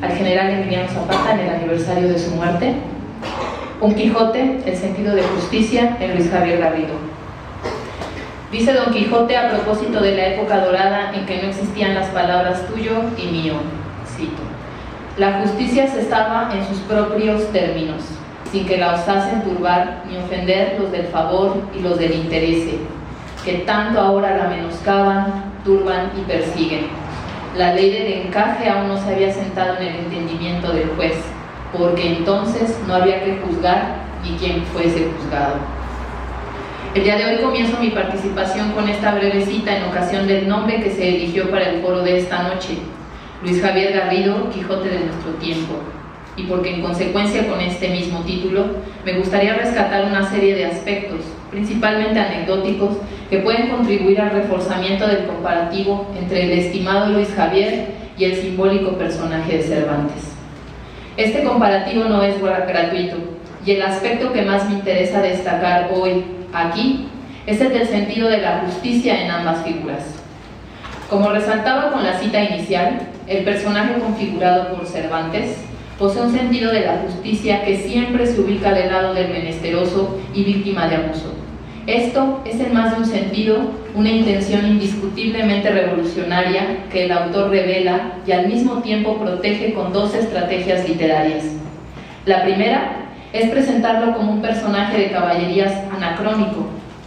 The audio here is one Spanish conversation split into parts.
al general Emiliano Zapata en el aniversario de su muerte. Un Quijote, el sentido de justicia, en Luis Javier Garrido. Dice Don Quijote a propósito de la época dorada en que no existían las palabras tuyo y mío, cito: la justicia se estaba en sus propios términos, sin que la osasen turbar ni ofender los del favor y los del interese, que tanto ahora la menoscaban, turban y persiguen. La ley del encaje aún no se había sentado en el entendimiento del juez, porque entonces no había que juzgar ni quien fuese juzgado. El día de hoy comienzo mi participación con esta breve cita en ocasión del nombre que se eligió para el foro de esta noche: Luis Javier Garrido, Quijote de nuestro tiempo, y porque en consecuencia con este mismo título me gustaría rescatar una serie de aspectos, principalmente anecdóticos, que pueden contribuir al reforzamiento del comparativo entre el estimado Luis Javier y el simbólico personaje de Cervantes. Este comparativo no es gratuito, y el aspecto que más me interesa destacar hoy, aquí, es el del sentido de la justicia en ambas figuras. Como resaltaba con la cita inicial, el personaje configurado por Cervantes posee un sentido de la justicia que siempre se ubica del lado del menesteroso y víctima de abuso. Esto es en más de un sentido una intención indiscutiblemente revolucionaria que el autor revela y al mismo tiempo protege con dos estrategias literarias. La primera es presentarlo como un personaje de caballerías anacrónico,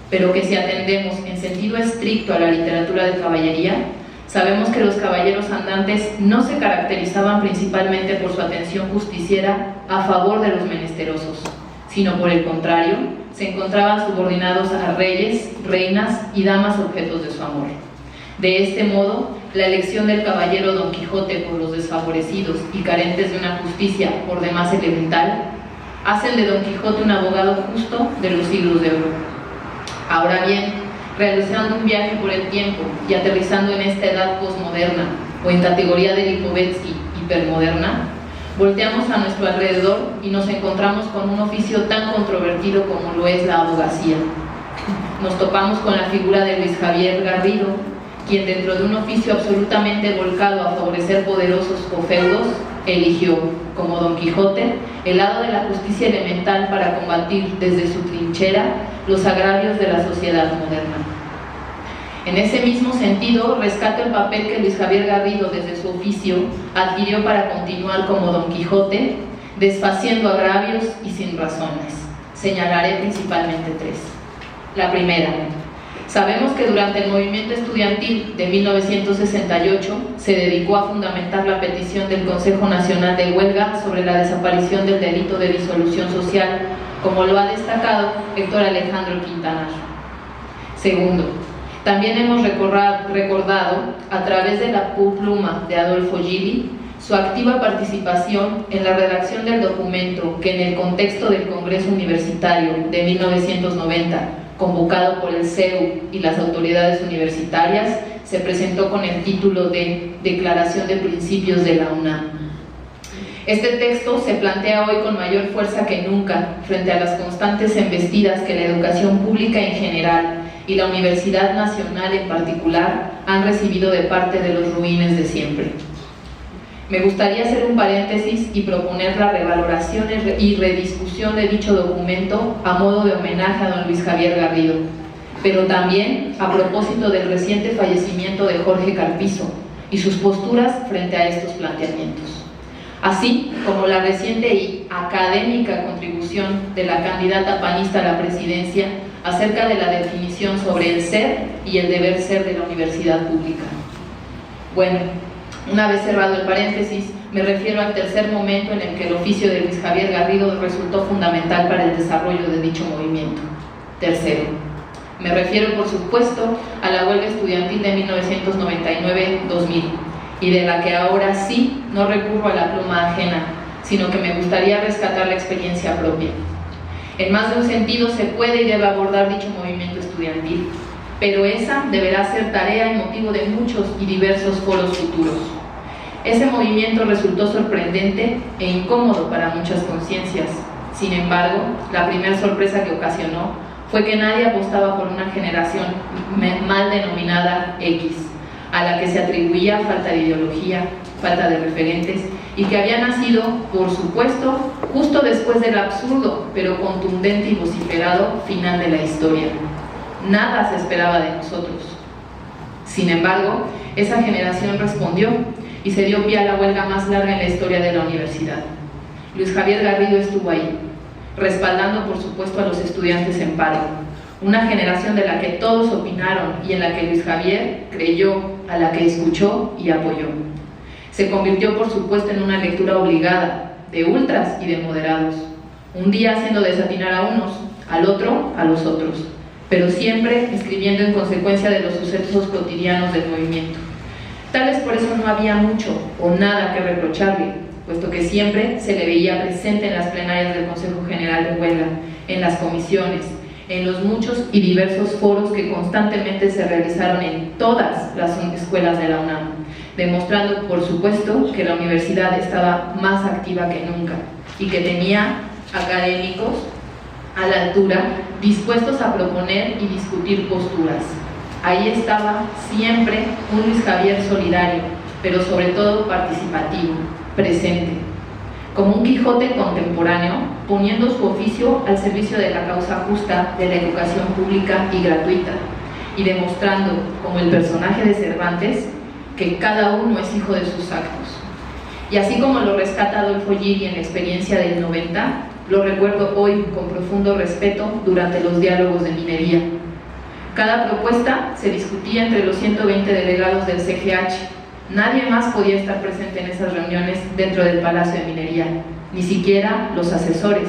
pero que si atendemos en sentido estricto a la literatura de caballería, sabemos que los caballeros andantes no se caracterizaban principalmente por su atención justiciera a favor de los menesterosos, sino por el contrario, se encontraban subordinados a reyes, reinas y damas objetos de su amor. De este modo, la elección del caballero Don Quijote por los desfavorecidos y carentes de una justicia por demás elemental hacen de Don Quijote un abogado justo de los siglos de oro. Ahora bien, realizando un viaje por el tiempo y aterrizando en esta edad posmoderna, o en categoría de Lipovetsky, hipermoderna, volteamos a nuestro alrededor y nos encontramos con un oficio tan controvertido como lo es la abogacía. Nos topamos con la figura de Luis Javier Garrido, quien dentro de un oficio absolutamente volcado a favorecer poderosos o feudos, eligió, como Don Quijote, el lado de la justicia elemental para combatir desde su trinchera los agravios de la sociedad moderna. En ese mismo sentido, rescato el papel que Luis Javier Garrido desde su oficio adquirió para continuar como Don Quijote, desfaciendo agravios y sin razones. Señalaré principalmente tres. La primera: sabemos que durante el movimiento estudiantil de 1968 se dedicó a fundamentar la petición del Consejo Nacional de Huelga sobre la desaparición del delito de disolución social, como lo ha destacado Héctor Alejandro Quintanar. Segundo, también hemos recordado, a través de la pluma de Adolfo Gili, su activa participación en la redacción del documento que en el contexto del Congreso Universitario de 1990, convocado por el CEU y las autoridades universitarias, se presentó con el título de Declaración de Principios de la UNAM. Este texto se plantea hoy con mayor fuerza que nunca frente a las constantes embestidas que la educación pública en general y la Universidad Nacional en particular han recibido de parte de los ruines de siempre. Me gustaría hacer un paréntesis y proponer la revaloración y rediscusión de dicho documento a modo de homenaje a don Luis Javier Garrido, pero también a propósito del reciente fallecimiento de Jorge Carpizo y sus posturas frente a estos planteamientos, así como la reciente y académica contribución de la candidata panista a la presidencia acerca de la definición sobre el ser y el deber ser de la universidad pública. Bueno, una vez cerrado el paréntesis, me refiero al tercer momento en el que el oficio de Luis Javier Garrido resultó fundamental para el desarrollo de dicho movimiento. Tercero, me refiero por supuesto a la huelga estudiantil de 1999-2000, y de la que ahora sí no recurro a la pluma ajena, sino que me gustaría rescatar la experiencia propia. En más de un sentido se puede y debe abordar dicho movimiento estudiantil, pero esa deberá ser tarea y motivo de muchos y diversos foros futuros. Ese movimiento resultó sorprendente e incómodo para muchas conciencias. Sin embargo, la primera sorpresa que ocasionó fue que nadie apostaba por una generación mal denominada X, a la que se atribuía falta de ideología, falta de referentes, y que había nacido, por supuesto, justo después del absurdo, pero contundente y vociferado final de la historia. Nada se esperaba de nosotros. Sin embargo, esa generación respondió y se dio pie a la huelga más larga en la historia de la universidad. Luis Javier Garrido estuvo ahí, respaldando por supuesto a los estudiantes en paro, una generación de la que todos opinaron y en la que Luis Javier creyó, a la que escuchó y apoyó. Se convirtió por supuesto en una lectura obligada, de ultras y de moderados, un día haciendo desatinar a unos, al otro a los otros, pero siempre escribiendo en consecuencia de los sucesos cotidianos del movimiento. Tal vez por eso no había mucho o nada que reprocharle, puesto que siempre se le veía presente en las plenarias del Consejo General de Huelga, en las comisiones, en los muchos y diversos foros que constantemente se realizaron en todas las escuelas de la UNAM, demostrando, por supuesto, que la universidad estaba más activa que nunca y que tenía académicos a la altura, dispuestos a proponer y discutir posturas. Ahí estaba siempre un Luis Javier solidario, pero sobre todo participativo, presente, como un Quijote contemporáneo, poniendo su oficio al servicio de la causa justa de la educación pública y gratuita, y demostrando, como el personaje de Cervantes, que cada uno es hijo de sus actos. Y así como lo rescata Adolfo Gili en la experiencia del 90, lo recuerdo hoy con profundo respeto durante los diálogos de minería. Cada propuesta se discutía entre los 120 delegados del CGH. Nadie más podía estar presente en esas reuniones dentro del Palacio de Minería, ni siquiera los asesores.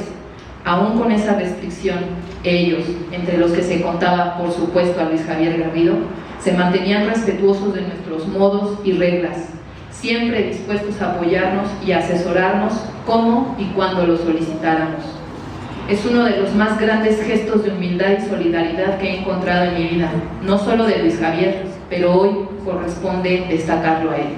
Aún con esa restricción, ellos, entre los que se contaba por supuesto a Luis Javier Garrido, se mantenían respetuosos de nuestros modos y reglas, siempre dispuestos a apoyarnos y a asesorarnos cómo y cuando lo solicitáramos. Es uno de los más grandes gestos de humildad y solidaridad que he encontrado en mi vida, no solo de Luis Javier, pero hoy corresponde destacarlo a él.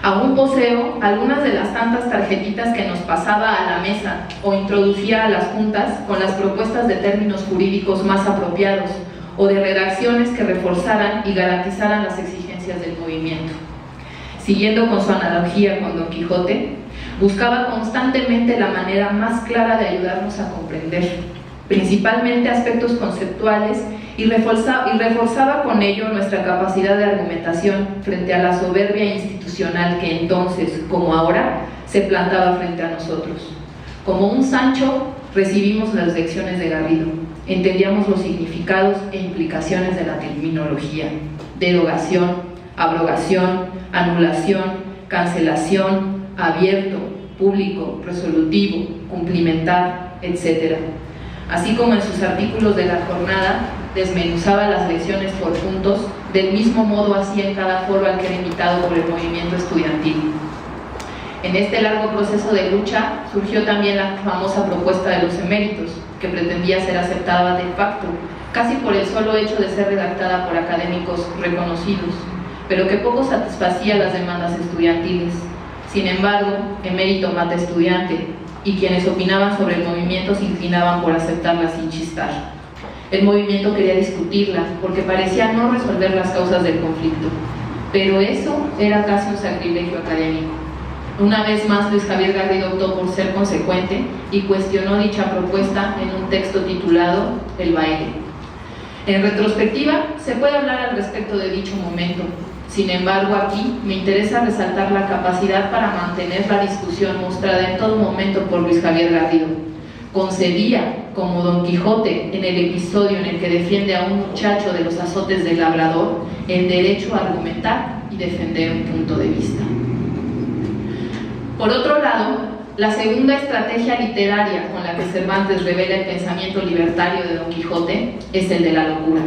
Aún poseo algunas de las tantas tarjetitas que nos pasaba a la mesa o introducía a las juntas con las propuestas de términos jurídicos más apropiados o de redacciones que reforzaran y garantizaran las exigencias del movimiento. Siguiendo con su analogía con Don Quijote, buscaba constantemente la manera más clara de ayudarnos a comprender, principalmente aspectos conceptuales, y reforzaba con ello nuestra capacidad de argumentación frente a la soberbia institucional que entonces, como ahora, se plantaba frente a nosotros. Como un Sancho, recibimos las lecciones de Garrido, entendíamos los significados e implicaciones de la terminología: derogación, abrogación, anulación, cancelación, abierto, público, resolutivo, cumplimentar, etc. Así como en sus artículos de la jornada desmenuzaba las lecciones por puntos, del mismo modo hacía en cada foro al que era invitado por el movimiento estudiantil. En este largo proceso de lucha surgió también la famosa propuesta de los eméritos, que pretendía ser aceptada de facto, casi por el solo hecho de ser redactada por académicos reconocidos, pero que poco satisfacía las demandas estudiantiles. Sin embargo, emérito mata estudiante, y quienes opinaban sobre el movimiento se inclinaban por aceptarla sin chistar. El movimiento quería discutirla, porque parecía no resolver las causas del conflicto, pero eso era casi un sacrilegio académico. Una vez más, Luis Javier Garrido optó por ser consecuente y cuestionó dicha propuesta en un texto titulado El baile. En retrospectiva, se puede hablar al respecto de dicho momento. Sin embargo, aquí me interesa resaltar la capacidad para mantener la discusión mostrada en todo momento por Luis Javier Garrido. Concedía, como Don Quijote en el episodio en el que defiende a un muchacho de los azotes del labrador, el derecho a argumentar y defender un punto de vista. Por otro lado, la segunda estrategia literaria con la que Cervantes revela el pensamiento libertario de Don Quijote es el de la locura.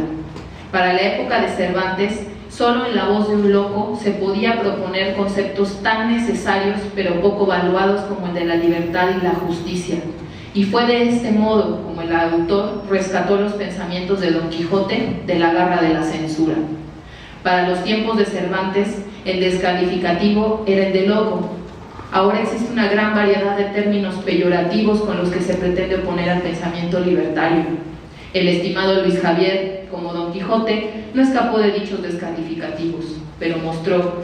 Para la época de Cervantes, solo en la voz de un loco se podía proponer conceptos tan necesarios pero poco valuados como el de la libertad y la justicia. Y fue de este modo como el autor rescató los pensamientos de Don Quijote de la garra de la censura. Para los tiempos de Cervantes, el descalificativo era el de loco. Ahora existe una gran variedad de términos peyorativos con los que se pretende oponer al pensamiento libertario. El estimado Luis Javier, como Don Quijote, no escapó de dichos descalificativos, pero mostró,